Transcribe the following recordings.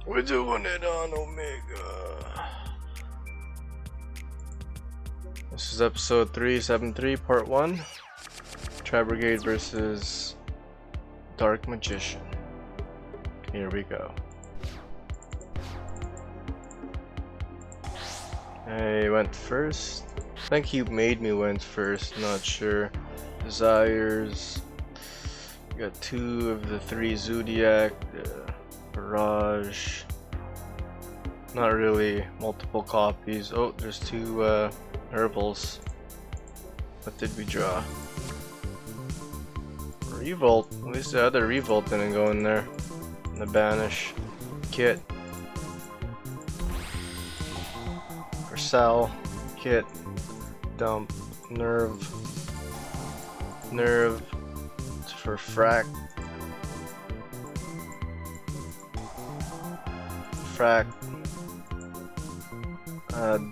We're doing it on Omega. This is episode 373, part 1. Brigade versus Dark Magician. Here we go. I went first. I think he made me went first, not sure. Desires. Got 2 of the 3 Zodiac. Barrage. Not really multiple copies. Oh, there's 2 herbals. What did we draw? Revolt. At least the other Revolt didn't go in there. The Banish kit. For Sal kit. Dump. Nerve. It's for Frack.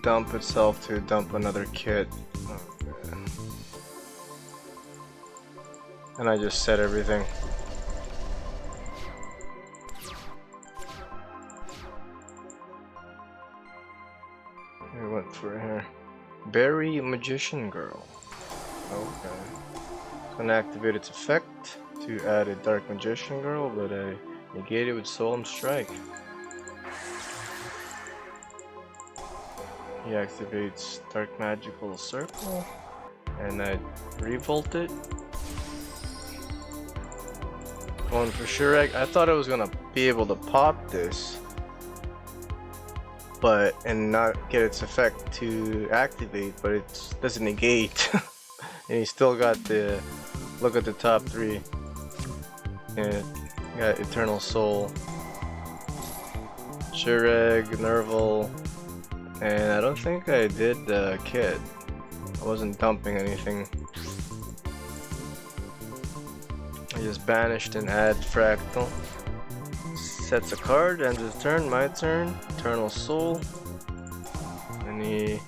Dump itself to dump another kit. Okay. And I just set everything. We went for here. Berry Magician Girl. Okay. It's gonna activate its effect to add a Dark Magician Girl, but I negate it with Solemn Strike. He activates Dark Magical Circle, and I revolt it. Going for sure. I thought I was gonna be able to pop this, and not get its effect to activate, but it doesn't negate. And he still got the look at the top 3. And got Eternal Soul, Shureg, Nerval. And I don't think I did the kit. I wasn't dumping anything. I just banished and add Fractal. Sets a card, ends his turn, my turn. Eternal Soul. And he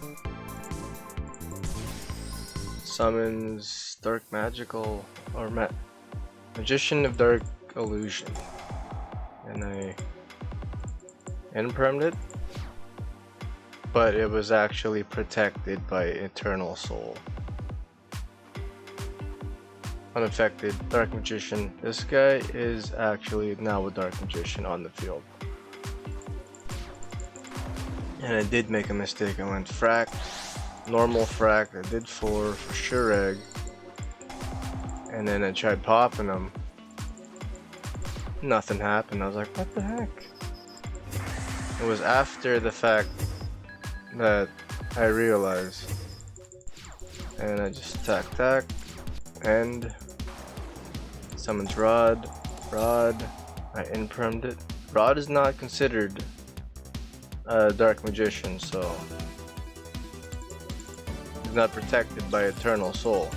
summons Dark Magical or Magician of Dark Illusion. And I impermed it. But it was actually protected by Eternal Soul. Unaffected, Dark Magician. This guy is actually now a Dark Magician on the field. And I did make a mistake. I went Frack, normal Frack. I did 4 for Shureg. And then I tried popping him. Nothing happened. I was like, what the heck? It was after the fact that I realized, and I just attack, and summons Rod, I impermed it. Rod is not considered a Dark Magician, so he's not protected by Eternal Soul.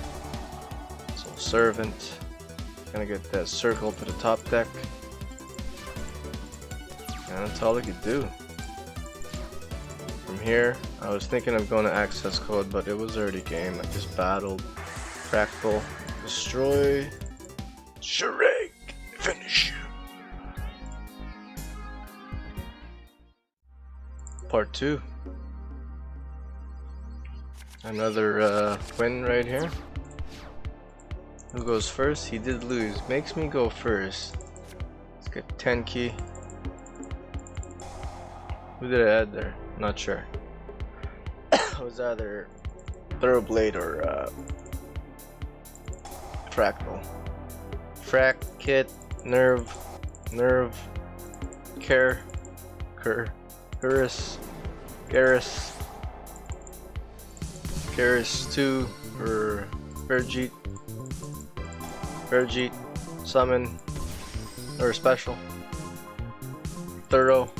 So Servant, gonna get that circle to the top deck, and that's all I could do. From here, I was thinking of going to access code, but it was already game. I just battled. Fractal. Destroy. Shureg. Finish you. Part 2. Another win right here. Who goes first? He did lose. Makes me go first. Let's get 10 key. Who did I add there? Not sure. It was either Thoroughblade or Fractal. Frack, Kit, Nerve, Care, Garrus 2 for Verjeet, Summon, or Special, Thorough,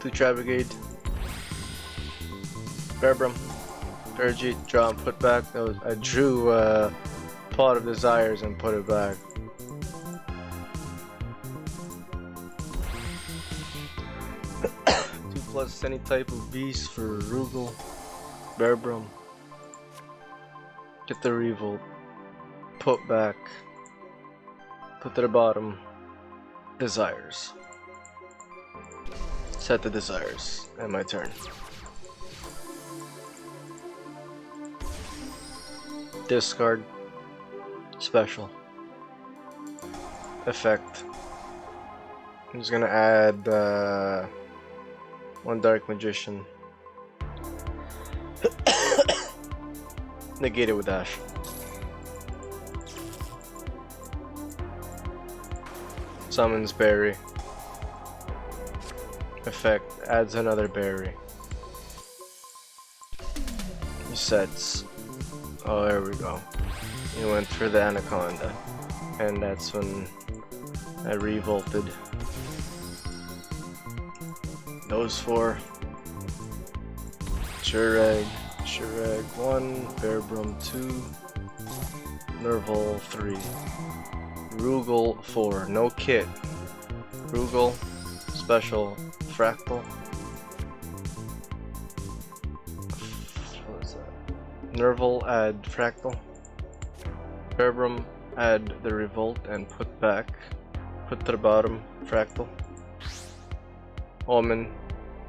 2 Brigade, Berbrum, Verjeet, draw and put back. That was, I drew Pot of Desires and put it back. Plus any type of beast for Rugal, Berbrum. Get the Revolt. Put back. Put to the bottom. Desires. Set the desires. And my turn. Discard. Special. Effect. I'm just gonna add one Dark Magician. Negate it with Dash. Summons Berry. Effect. Adds another berry. He sets. Oh, there we go. He went for the Anaconda. And that's when I revolted. Those four. Shurag 1, Bearbrum 2, Nerval 3, Rugal 4, no kit. Rugal, special, fractal. What is that? Nerval, add fractal. Bearbrum, add the revolt and put back. Put to the bottom, fractal. Omen,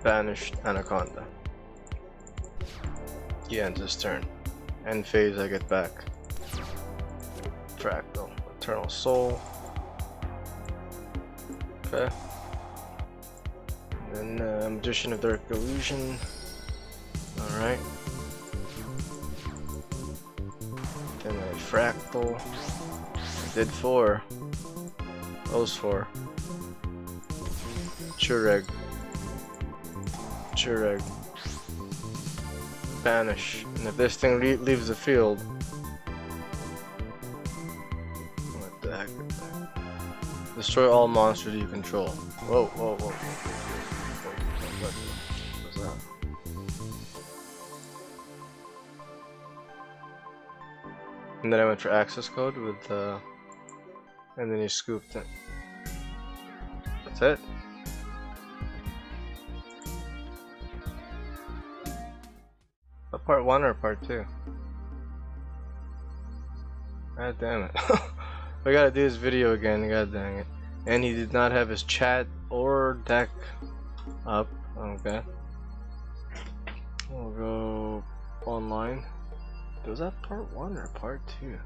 banished Anaconda. He ends his turn. End phase, I get back. Fractal, Eternal Soul. Okay. And then Magician of Dark Illusion. Alright. Then I Fractal. I did 4. Those 4. Chureg. Banish, and if this thing leaves the field, what the heck is that? Destroy all monsters you control. Whoa. What was that? And then I went for access code with and then you scooped it. That's it. Part 1 or part 2? God damn it. We gotta do this video again, god dang it. And he did not have his chat or deck up. Okay. We'll go online. Was that part 1 or part 2?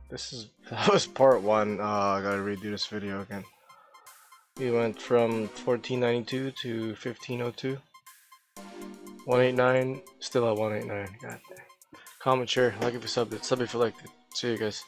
That was part 1. Oh, I gotta redo this video again. We went from 1492 to 1502. 189, still at 189. God damn. Comment, share, like if you subbed it, sub if you liked it. See you guys.